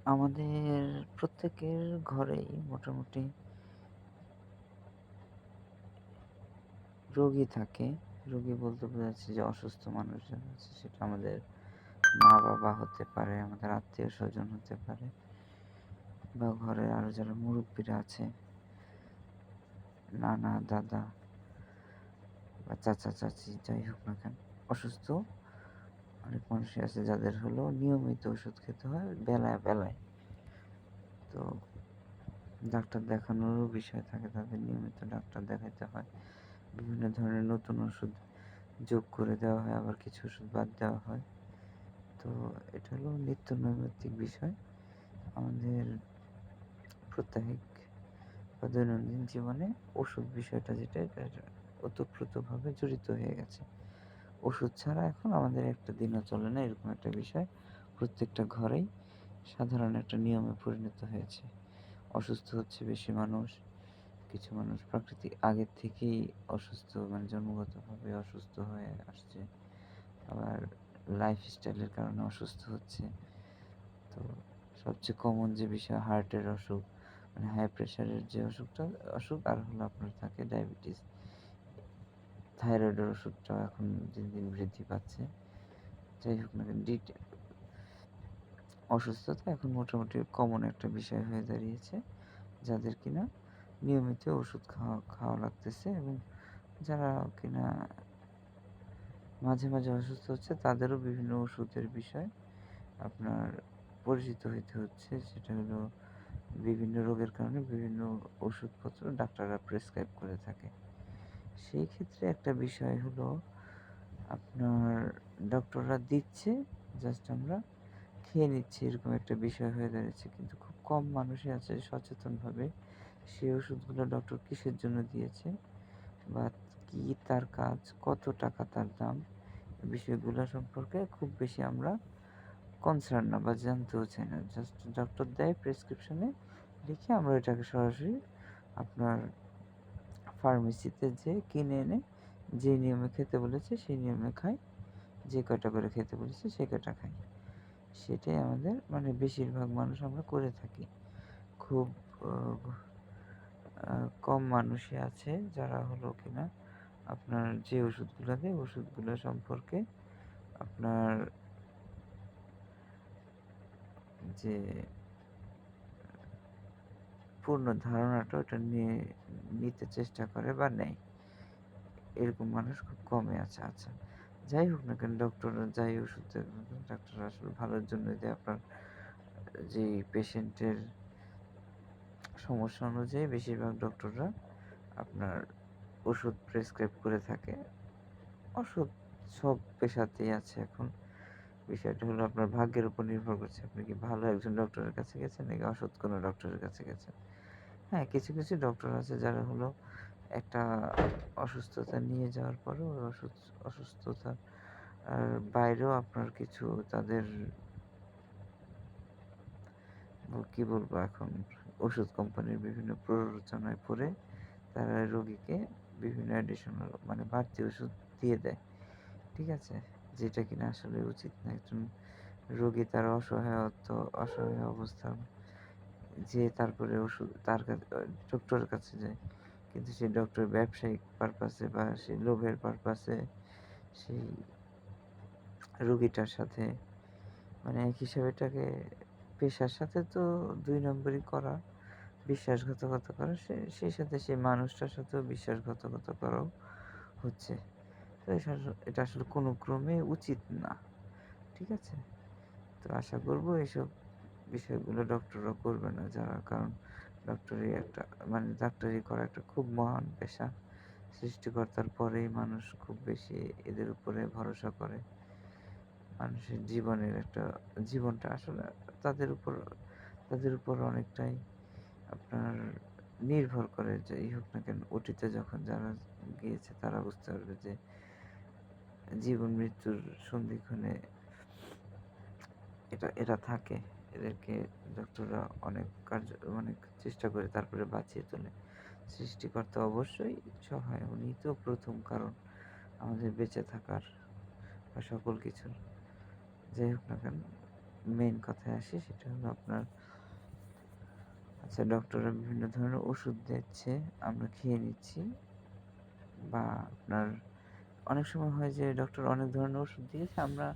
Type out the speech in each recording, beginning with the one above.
আমাদের প্রত্যেকের ঘরেই মোটামুটি রোগী থাকে। রোগী বলতে বোঝাচ্ছে যে অসুস্থ মানুষজন আছে। সেটা আমাদের মা-বাবা হতে পারে, আমাদের আত্মীয়স্বজন হতে পারে বা ঘরের আরো যারা মুরুব্বিরা আছে, নানা, দাদা বা চাচা-চাচী যাই হোক না কেন, অসুস্থ অনেক মানুষই আছে যাদের হলো নিয়মিত ওষুধ খেতে হয় বেলায়, বেলায়। তো ডাক্তার দেখানোরও বিষয় থাকে, তাদের নিয়মিত ডাক্তার দেখাইতে হয়। বিভিন্ন ধরনের নতুন ওষুধ যোগ করে দেওয়া হয়, আবার কিছু ওষুধ বাদ দেওয়া হয়। তো এটা হলো নিত্য নৈমিত্তিক বিষয়। আমাদের প্রত্যাহিক বা দৈনন্দিন জীবনে ওষুধ বিষয়টা যেটা এটা ওতপ্রোতভাবে জড়িত হয়ে গেছে। ওষুধ ছাড়া এখন আমাদের একটা দিনও চলে না, এরকম একটা বিষয় প্রত্যেকটা ঘরেই সাধারণ একটা নিয়মে পরিণত হয়েছে। অসুস্থ হচ্ছে বেশি মানুষ, কিছু মানুষ প্রাকৃতিক আগের থেকেই অসুস্থ মানে জন্মগতভাবে অসুস্থ হয়ে আসছে। আবার লাইফস্টাইলের কারণে অসুস্থ হচ্ছে। তো সবচেয়ে কমন যে বিষয় হার্টের অসুখ, মানে হাই প্রেশারের যে অসুখ আর হলো আপনার থাকে ডায়াবেটিস। থাইরয়েডের ওষুধটাও এখন দিন, দিন বৃদ্ধি পাচ্ছে। যাই হোক না কেন অসুস্থতা এখন মোটামুটি কমন একটা বিষয় হয়ে দাঁড়িয়েছে। যাদের কিনা নিয়মিত ওষুধ খাওয়া লাগতেছে এবং যারা কিনা মাঝে, মাঝে অসুস্থ হচ্ছে তাদেরও বিভিন্ন ওষুধের বিষয় আপনার পরিচিত হইতে হচ্ছে। সেটা হলো বিভিন্ন রোগের কারণে বিভিন্ন ওষুধপত্র ডাক্তাররা প্রেসক্রাইব করে থাকে। সেই ক্ষেত্রে একটা বিষয় হলো আপনার ডক্টররা দিচ্ছে, জাস্ট আমরা খেয়ে নিচ্ছি, এরকম একটা বিষয় হয়ে দাঁড়িয়েছে। কিন্তু খুব কম মানুষই আছে সচেতনভাবে সেই ওষুধগুলো ডক্টর কিসের জন্য দিয়েছে বা কি তার কাজ, কত টাকা তার দাম, এই বিষয়গুলো সম্পর্কে খুব বেশি আমরা কনসার্ন না বা জানতেও চাই না। জাস্ট ডক্টর দেয় প্রেসক্রিপশনে লিখে আমরা এটাকে সরাসরি আপনার ফার্মেসিতে যেয়ে কিনে এনে যে নিয়মে খেতে বলেছে সেই নিয়মে খাই। যে কয়টা করে খেতে বলেছে সে কয়টা খাই। সেটাই আমাদের মানে বেশিরভাগ মানুষ আমরা করে থাকি। খুব অ আ কম মানুষই আছে যারা হলো কিনা আপনার যে ওষুধগুলা দেয় ওষুধগুলো সম্পর্কে আপনার যে পূর্ণ ধারণাটা ওটা নিতে চেষ্টা করে বা নেয়। এরকম মানুষ খুব কমই আছে। আচ্ছা, যাই হোক না কেন ডক্টররা যাই ওষুধ দেয় না কেন ডাক্তাররা আসলে ভালোর জন্যই দেয়। আপনার যেই পেশেন্টের সমস্যা অনুযায়ী বেশিরভাগ ডক্টররা আপনার ওষুধ প্রেসক্রাইব করে থাকে। ওষুধ সব পেশাতেই আছে এখন। বিষয়টা হলো আপনার ভাগ্যের উপর নির্ভর করছে। আপনি কি ভালো একজন ডক্টরের কাছে গেছেন নাকি অসৎ কোনো ডক্টরের কাছে গেছেন। হ্যাঁ, কিছু, কিছু ডক্টর আছে যারা হলো একটা অসুস্থতা নিয়ে যাওয়ার পরেও ওই অসুস্থতার বাইরেও আপনার কিছু তাদের কি বলবো এখন ওষুধ কোম্পানির বিভিন্ন প্ররোচনায় পড়ে তারা রোগীকে বিভিন্ন অ্যাডিশনাল মানে বাড়তি ওষুধ দিয়ে দেয়। ঠিক আছে? যেটা কিনা আসলে উচিত না। একজন রোগী তার অসহায় অবস্থা যেয়ে তারপরে ওষুধ তার কাছে ডক্টরের কাছে যায়। কিন্তু সেই ডক্টর ব্যবসায়িক পারপাসে বা সেই লোভের পারপাসে সেই রোগীটার সাথে মানে এক হিসাবে এটাকে পেশার সাথে তো ২ নম্বরই করা, বিশ্বাসঘাতকতা করা, সেই সাথে সেই মানুষটার সাথেও বিশ্বাসঘাতকতা করাও হচ্ছে। তো এটা আসলে কোনো ক্রমেই উচিত না। ঠিক আছে? তো আশা করব এসব বিষয়গুলো ডক্টররা করবে না যারা কারণ ডাক্তারি করা একটা খুব মহান পেশা। সৃষ্টিকর্তার পরেই মানুষ খুব বেশি এদের উপরে ভরসা করে। মানুষের জীবনটা আসলে তাদের উপর তাদের উপর অনেকটাই আপনার নির্ভর করে যাই হোক না কেন ওটিতে যখন যারা গিয়েছে তারা বুঝতে পারবে যে জীবন মৃত্যুর সন্ধিক্ষণে এরা থাকে। এদেরকে ডক্টররা অনেক চেষ্টা করে তারপরে বাঁচিয়ে তোলে। সৃষ্টিকর্তা অবশ্যই সহায়। উনিই তো ১ম কারণ আমাদের বেঁচে থাকার বা সকল কিছুর। যাই হোক না কেন মেইন কথায় আসি সেটা হলো আপনার আচ্ছা ডক্টররা বিভিন্ন ধরনের ওষুধ দিচ্ছে, আমরা খেয়ে নিচ্ছি বা আপনার অনেক সময় হয় যে ডক্টর অনেক ধরনের ওষুধ দিয়েছে আমরা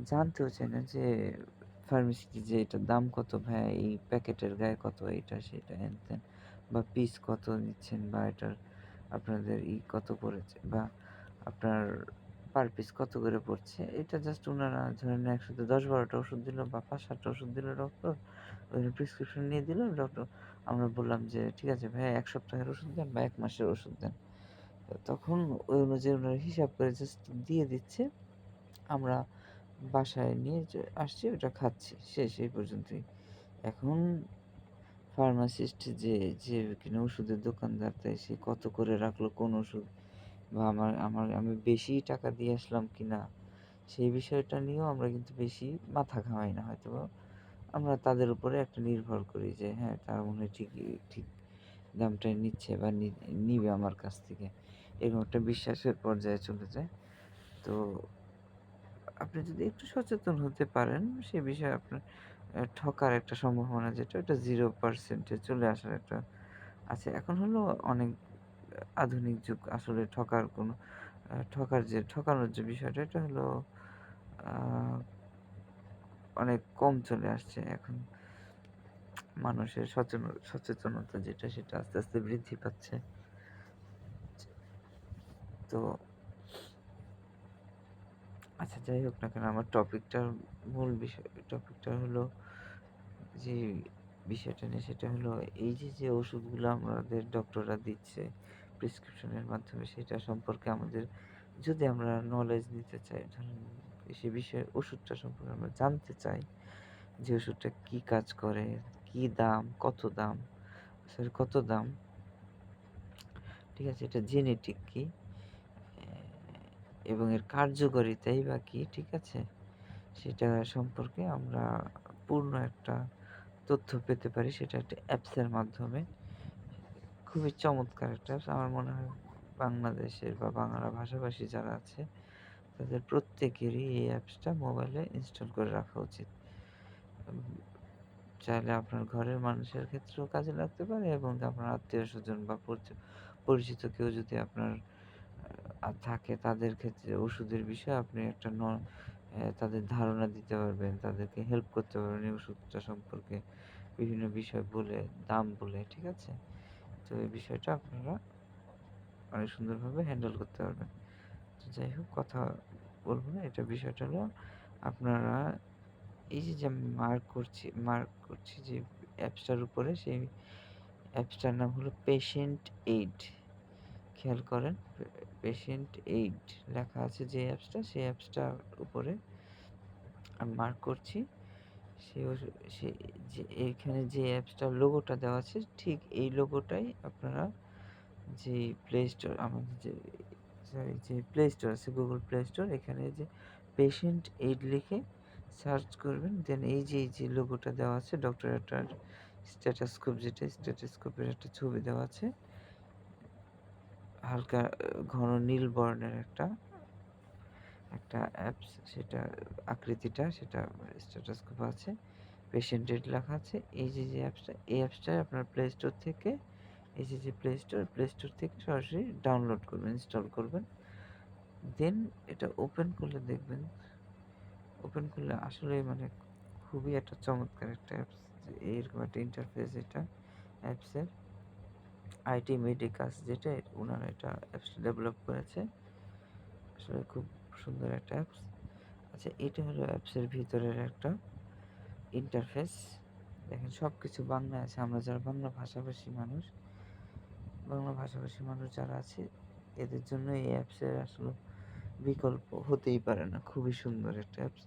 জানতেও চাই না যে ফার্মেসিতে যে এটার দাম কত ভাইয়া এই প্যাকেটের গায়ে কত এটা সেটা হ্যান-ত্যান বা পিস কত নিচ্ছেন বা এটার আপনাদের কত পড়েছে বা আপনার পার পিস কত করে পড়ছে এটা জাস্ট উনারা ধরেন একসাথে ১০-১২টা ওষুধ দিল বা ৫-৭টা ওষুধ দিল ডক্টর ওই প্রেসক্রিপশন নিয়ে দিল ডক্টর আমরা বললাম যে ঠিক আছে ভাইয়া ১ সপ্তাহের ওষুধ দেন বা ১ মাসের ওষুধ দেন। তখন ওই অনুযায়ী ওনারা হিসাব করে জাস্ট দিয়ে দিচ্ছে। আমরা বাসায় নিয়ে আসছি ওটা খাচ্ছি। শেষ এই পর্যন্তই। এখন ফার্মাসিস্ট যে কিনা ওষুধের দোকানদার তাই সে কত করে রাখলো কোন ওষুধ বা আমি বেশি টাকা দিয়ে আসলাম কিনা সেই বিষয়টা নিয়েও আমরা কিন্তু বেশি মাথা ঘামাই না হয়তোবা। আমরা তাদের উপরে একটা নির্ভর করি যে হ্যাঁ, তারা মনে হয় ঠিক দামটাই নিচ্ছে বা নিবে আমার কাছ থেকে। এরকম একটা বিশ্বাসের পর্যায়ে চলে যায়। তো আপনি যদি একটু সচেতন হতে পারেন, সে বিষয়ে আপনার ঠকার একটা সম্ভাবনা যেটা ওটা 0% এ চলে আসার একটা আছে। এখন হলো অনেক আধুনিক যুগ। আসলে ঠকানোর যে বিষয়টা এটা হলো আ অনেক কম চলে আসছে এখন। মানুষের সচেতনতা যেটা সেটা আস্তে, আস্তে বৃদ্ধি পাচ্ছে। তো আচ্ছা যাই হোক না কেন আমার মূল টপিকটা হলো যে বিষয়টা নিয়ে সেটা হলো যে ওষুধগুলো আমাদের ডক্টররা দিচ্ছে প্রেসক্রিপশনের মাধ্যমে সেটা সম্পর্কে আমাদের যদি আমরা নলেজ নিতে চাই ধরেন সে বিষয়ে ওষুধটা সম্পর্কে আমরা জানতে চাই যে ওষুধটা কি কাজ করে, কি দাম, কত দাম, ঠিক আছে? এটা জেনেটিক কি? এবং এর কার্যকারিতাই বা কি, ঠিক আছে? সেটা সম্পর্কে আমরা পূর্ণ একটা তথ্য পেতে পারি সেটা একটা অ্যাপসের মাধ্যমে। খুবই চমৎকার একটা অ্যাপস। আমার মনে হয় বাংলাদেশের বা বাংলা ভাষাভাষী যারা আছে তাদের প্রত্যেকেরই এই অ্যাপসটা মোবাইলে ইনস্টল করে রাখা উচিত। উম চাইলে আপনার ঘরের মানুষের ক্ষেত্রেও কাজে লাগতে পারে এবং আপনার আত্মীয়স্বজন বা পরিচিত কেউ যদি আপনার থাকে তাদের ক্ষেত্রে ওষুধের বিষয়ে আপনি একটা তাদের ধারণা দিতে পারবেন, তাদেরকে হেল্প করতে পারবেন এই ওষুধটা সম্পর্কে বিভিন্ন বিষয় বলে, দাম বলে, ঠিক আছে? তো এই বিষয়টা আপনারা অনেক সুন্দরভাবে হ্যান্ডেল করতে পারবেন। তো যাই হোক কথা বলব না, এটা বিষয়টা হলো আপনারা যে আমি মার্ক করছি যে অ্যাপসটার উপরে সেই অ্যাপসটার নাম হলো পেশেন্ট এইড। খেয়াল করেন পেশেন্ট এইড লেখা আছে যে অ্যাপসটা সেই অ্যাপসটার উপরে আমি মার্ক করছি। সে ওষু সে যে এইখানে যে অ্যাপসটার লোগোটা দেওয়া আছে ঠিক এই লোগোটাই আপনারা যে প্লে স্টোর আমাদের যে প্লে স্টোর আছে গুগল প্লে স্টোর এখানে যে পেশেন্ট এইড লিখে সার্চ করবেন দেন এই যে লোগোটা দেওয়া আছে ডক্টর একটা স্ট্যাথোস্কোপ যেটা স্ট্যাথোস্কোপের একটা ছবি দেওয়া আছে হালকা ঘন নীল বর্ণের একটা অ্যাপস সেটা আকৃতিটা সেটা স্ট্যাথোস্কোপ আছে পেশেন্ট এইড লেখা আছে যে অ্যাপসটা এই অ্যাপসটা আপনার প্লে স্টোর থেকে যে প্লে স্টোর থেকে সরাসরি ডাউনলোড করবেন ইনস্টল করবেন দেন এটা ওপেন করলে দেখবেন ওপেন করলে আসলেই মানে খুবই একটা চমৎকার একটা অ্যাপস যে এরকম একটা ইন্টারফেস এটা অ্যাপসের আইটি মেডিকাস যেটা ওনারা এটা অ্যাপসটা ডেভেলপ করেছে আসলে খুব সুন্দর একটা অ্যাপস আচ্ছা এটা হলো অ্যাপসের ভিতরের একটা ইন্টারফেস দেখেন সব কিছু বাংলায় আছে আমরা যারা বাংলা ভাষাভাষী মানুষ যারা আছে এদের জন্য এই অ্যাপসের আসলে বিকল্প হতেই পারে না খুবই সুন্দর একটা অ্যাপস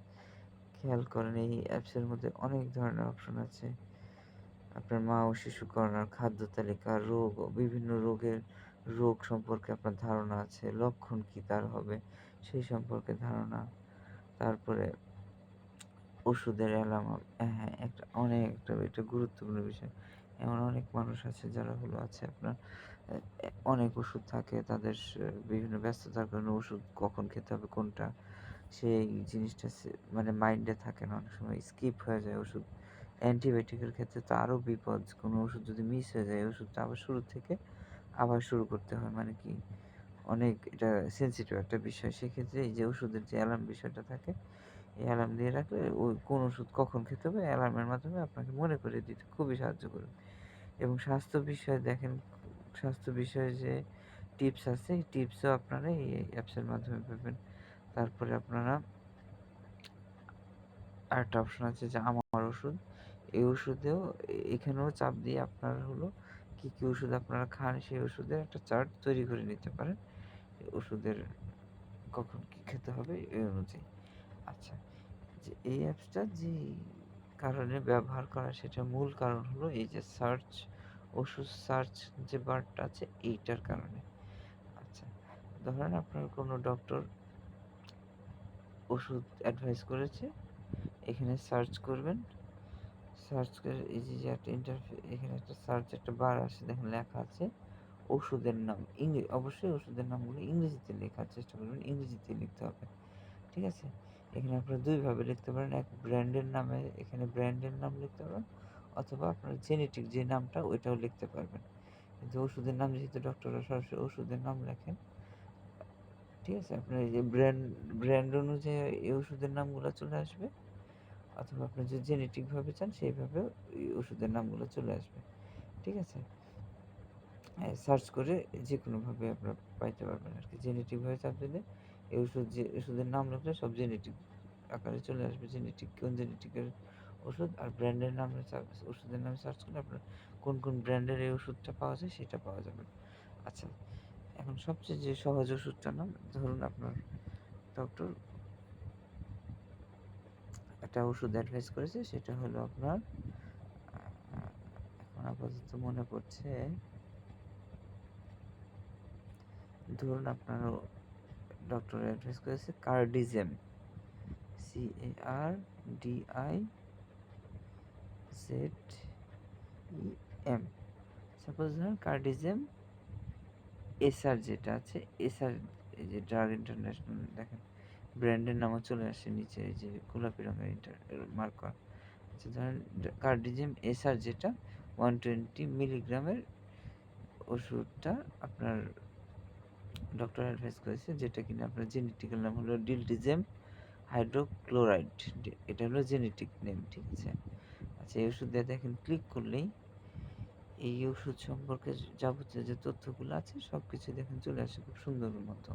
খেয়াল করেন এই অ্যাপসের মধ্যে অনেক ধরনের অপশন আছে আপনার মা ও শিশু কর্নার খাদ্য তালিকা বিভিন্ন রোগ সম্পর্কে আপনার ধারণা আছে লক্ষণ কি তার হবে সেই সম্পর্কে ধারণা তারপরে ওষুধের অ্যালার্ম হ্যাঁ একটা এটা গুরুত্বপূর্ণ বিষয় এমন অনেক মানুষ আছে যারা হলো আছে আপনার অনেক ওষুধ থাকে তাদের বিভিন্ন ব্যস্ততার কারণে ওষুধ কখন খেতে হবে কোনটা সেই জিনিসটা মানে মাইন্ডে থাকে না, অনেক সময় স্কিপ হয়ে যায় ওষুধ। অ্যান্টিবায়োটিকের ক্ষেত্রে তো আরও বিপদ। কোনো ওষুধ যদি মিস হয়ে যায়, ওষুধটা আবার শুরু থেকে আবার শুরু করতে হয়। মানে কি অনেক এটা সেনসিটিভ একটা বিষয়। সেক্ষেত্রে এই যে ওষুধের যে অ্যালার্ম বিষয়টা থাকে, এই অ্যালার্ম দিয়ে রাখলে ওই কোন ওষুধ কখন খেতে হবে অ্যালার্মের মাধ্যমে আপনাকে মনে করিয়ে দিতে খুবই সাহায্য করবে। এবং স্বাস্থ্য বিষয়ে দেখেন, স্বাস্থ্য বিষয়ে যে টিপস আছে, এই টিপসও আপনারা এই অ্যাপসের মাধ্যমে পাবেন। তারপরে আপনারা আরেকটা অপশন আছে যে আমার ওষুধ। এই ওষুধেও এখানেও চাপ দিয়ে আপনার হলো কি ওষুধ আপনারা খান সেই ওষুধের একটা চার্ট তৈরি করে নিতে পারেন। ওষুধের কখন কি খেতে হবে এই অনুযায়ী। আচ্ছা, যে এই অ্যাপসটা যে কারণে ব্যবহার করা সেটার মূল কারণ হলো এই যে সার্চ, ওষুধ সার্চ যে বারটা আছে এইটার কারণে। আচ্ছা, ধরেন আপনার কোনো ডক্টর ওষুধ অ্যাডভাইস করেছে, এখানে সার্চ করবেন। সার্চ করে এই যে একটা এখানে একটা সার্চ একটা বার আসে, দেখেন লেখা আছে ওষুধের নাম। অবশ্যই ওষুধের নামগুলো ইংরেজিতে লেখার চেষ্টা করবেন, ইংরেজিতে লিখতে হবে। ঠিক আছে? এখানে আপনারা ২ ভাবে লিখতে পারেন। এক ব্র্যান্ডের নামে এখানে ব্র্যান্ডের নাম লিখতে পারেন, অথবা আপনার জেনেটিক যে নামটা ওইটাও লিখতে পারবেন। কিন্তু ওষুধের নাম যেহেতু ডক্টররা সরাসরি ওষুধের নাম লেখেন, ঠিক আছে? আপনার এই যে ব্র্যান্ড অনুযায়ী এই ওষুধের নামগুলো চলে আসবে, অথবা আপনি যদি জেনেটিক ভাবে চান সেইভাবেও এই ওষুধের নামগুলো চলে আসবে। ঠিক আছে? সার্চ করে যেকোনোভাবে আপনারা পাইতে পারবেন আরকি। জেনেটিকভাবে চাপ দিলে এই যে ওষুধের নাম লিখলে সব জেনেটিক আকারে চলে আসবে। কোন জেনেটিকের ওষুধ আর ব্র্যান্ডের নামে ওষুধের নামে সার্চ করলে আপনার কোন ব্র্যান্ডের এই ওষুধটা পাওয়া যায় সেটা পাওয়া যাবে। আচ্ছা, এখন সবচেয়ে যে সহজ ওষুধটার নাম, ধরুন আপনার ডক্টর একটা ওষুধ অ্যাডভাইস করেছে, সেটা হলো আপনার এখন আপাতত মনে পড়ছে, ধরুন আপনার ডক্টর অ্যাডভাইস করেছে কার্ডিজেম, CARDIZEM। সাপোজ ধরুন কার্ডিজেম এসআর যেটা আছে, এসআর এই যে ড্রাগ ইন্টারন্যাশনাল দেখেন ব্র্যান্ডের নামও চলে আসে নিচে, এই যে গোলাপি রঙের মার্ক করা। আচ্ছা, ধরেন কার্ডিজেম এসআর যেটা 120 মিলিগ্রামের ওষুধটা আপনার ডক্টর অ্যাডভাইস করেছে, যেটা কিনা আপনার জেনেটিক্যাল নাম হলো ডিলটিজেম হাইড্রোক্লোরাইড। এটা হলো জেনেটিক নেম, ঠিক আছে? আচ্ছা, এই ওষুধ দিয়ে দেখেন ক্লিক করলেই এই ওষুধ সম্পর্কে যাবতীয় যে তথ্যগুলো আছে সবকিছু দেখেন চলে আসে খুব সুন্দর মতো।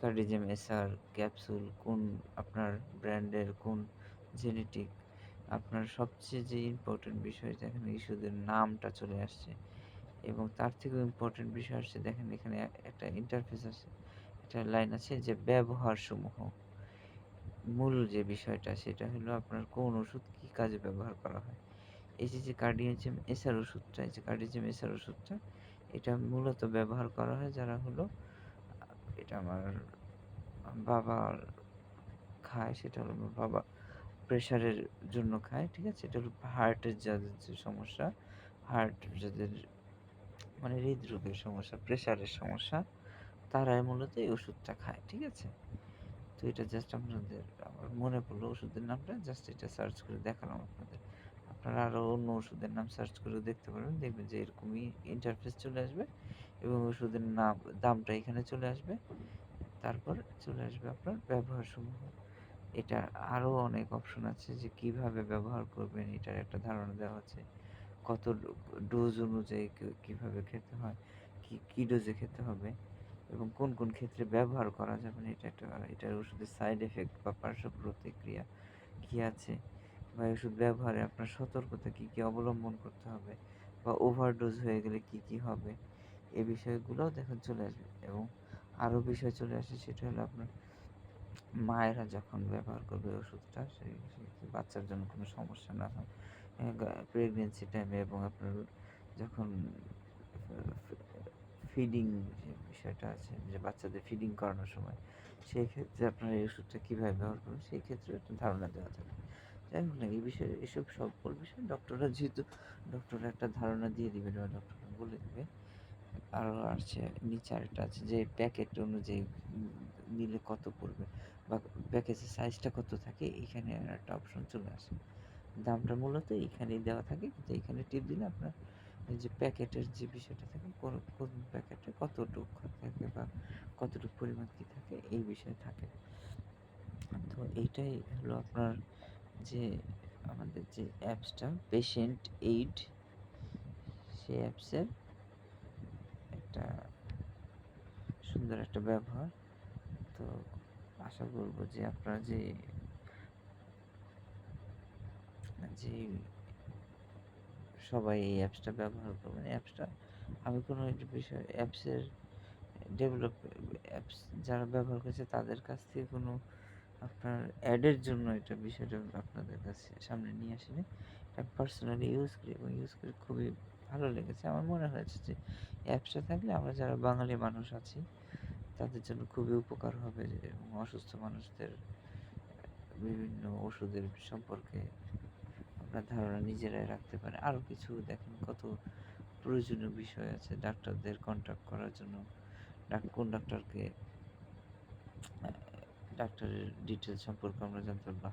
কার্ডিজেম এসআর ক্যাপসুল কোন আপনার ব্র্যান্ডের, কোন জেনেটিক, আপনার সবচেয়ে যে ইম্পর্টেন্ট বিষয় দেখেন ওষুধের নামটা চলে আসছে। এবং তার থেকেও ইম্পর্টেন্ট বিষয় আসছে, দেখেন এখানে একটা ইন্টারফেস আছে, একটা লাইন আছে যে ব্যবহারসমূহ। মূল যে বিষয়টা সেটা হলো আপনার কোন ওষুধ কি কাজে ব্যবহার করা হয়। এই যে কার্ডিজেম এসআর ওষুধটা, এই যে কার্ডিজেম এসআর ওষুধটা, এটা মূলত ব্যবহার করা হয় যারা হলো এটা আমার বাবা খায়, সেটা হলো আমার বাবা প্রেশারের জন্য খায়, ঠিক আছে? এটা হলো হার্টের যাদের যে সমস্যা, হার্ট যাদের মানে হৃদরোগের সমস্যা, প্রেশারের সমস্যা, তারাই মূলত এই ওষুধটা খায়, ঠিক আছে? তো এটা জাস্ট আপনাদের আমার মনে পড়লো ওষুধের নামটা, জাস্ট এটা সার্চ করে দেখালাম আপনাদের। আপনারা আরও অন্য ওষুধের নাম সার্চ করেও দেখতে পারবেন, দেখবেন যে এরকমই ইন্টারফেস চলে আসবে এবং ওষুধের দামটা এখানে চলে আসবে। তারপর চলে আসবে আপনার ব্যবহারসমূহ। এটা আরও অনেক অপশন আছে যে কিভাবে ব্যবহার করবেন এটার একটা ধারণা দেওয়া আছে। কত ডোজ অনুযায়ী কিভাবে খেতে হয়, কি ডোজে খেতে হবে এবং কোন ক্ষেত্রে ব্যবহার করা যাবে না, এটার ওষুধের সাইড এফেক্ট বা পার্শ্ব প্রতিক্রিয়া কি আছে, বা ওষুধ ব্যবহারে আপনার সতর্কতা কি অবলম্বন করতে হবে, বা ওভারডোজ হয়ে গেলে কি হবে, এই বিষয়গুলোও দেখেন চলে আসবে। এবং আরও বিষয় চলে আসে, সেটা হলো আপনার মায়েরা যখন ব্যবহার করবে ওষুধটা সেই বাচ্চার জন্য কোনো সমস্যা না হয় প্রেগনেন্সি টাইমে, এবং আপনার যখন ফিডিং যে বিষয়টা আছে, যে বাচ্চাদের ফিডিং করানোর সময়, সেই ক্ষেত্রে আপনারা এই ওষুধটা কীভাবে ব্যবহার করবেন সেই ক্ষেত্রে একটা ধারণা দেওয়া যাবে। যাই হোক না, এই বিষয়ে এসব সকল বিষয়ে ডক্টররা যেহেতু ডক্টররা একটা ধারণা দিয়ে দিবে বা ডক্টররা বলে দেবে। আরও আসছে নিচে আরেকটা আছে যে প্যাকেট অনুযায়ী নিলে কত পড়বে। বা প্যাকেজের সাইজটা কত থাকে এখানে একটা অপশন চলে আসে। দামটা মূলত এখানেই দেওয়া থাকে, কিন্তু এখানে টিপ দিলে আপনার এই যে প্যাকেটের যে বিষয়টা থাকে কোন প্যাকেটে কতটুক থাকে বা কতটুক পরিমাণ কী থাকে এই বিষয়ে থাকে। তো এইটাই হলো আপনার যে আমাদের যে অ্যাপসটা পেশেন্ট এইড, সেই অ্যাপসের একটা সুন্দর একটা ব্যবহার। তো আশা করব যে আপনারা যে যে সবাই এই অ্যাপসটা ব্যবহার করবেন। এই অ্যাপসটা আমি কোনো একটা বিষয় অ্যাপসের ডেভেলপ অ্যাপস যারা ব্যবহার করছে তাদের কাছ থেকে কোনো আপনার অ্যাডের জন্য এটা বিষয়টা আপনাদের কাছে সামনে নিয়ে আসিনি। আমি পার্সোনালি ইউজ করি এবং ইউজ করে খুবই ভালো লেগেছে। আমার মনে হয়েছে যে অ্যাপসটা থাকলে আমরা যারা বাঙালি মানুষ আছি তাদের জন্য খুবই উপকার হবে এবং অসুস্থ মানুষদের বিভিন্ন ওষুধের সম্পর্কে আমরা ধারণা নিজেরাই রাখতে পারি। আরও কিছু দেখেন কত প্রয়োজনীয় বিষয় আছে ডাক্তারদের কন্ট্যাক্ট করার জন্য। কোন ডাক্তারকে ডাক্তারের ডিটেলস সম্পর্কে আমরা জানতে পারবো।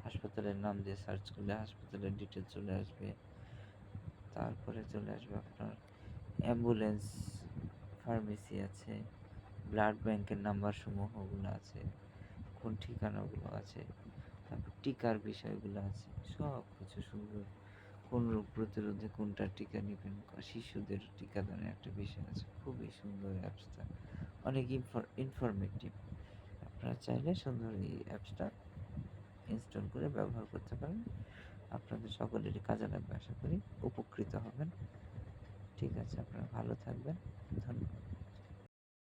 হাসপাতালের নাম দিয়ে সার্চ করলে হাসপাতালের ডিটেলস চলে আসবে। তারপরে চলে আসবে আপনার অ্যাম্বুলেন্স, ফার্মেসি আছে, ব্লাড ব্যাংকের নাম্বারসমূহগুলো আছে, কোন ঠিকানাগুলো আছে, তারপর টিকার বিষয়গুলো আছে, সব কিছু সুন্দর। কোন রোগ প্রতিরোধে কোনটা টিকা নিবেন, শিশুদের টিকাদানের একটা বিষয় আছে। খুবই সুন্দর অ্যাপসটা, অনেক ইনফরমেটিভ। আপনারা চাইলে সুন্দর এই অ্যাপসটা ইনস্টল করে ব্যবহার করতে পারেন। আপনাদের সকলেরই কাজে লাগবে আশা করি। উপকৃত হবেন। ঠিক আছে, আপনারা ভালো থাকবেন। ধন্যবাদ।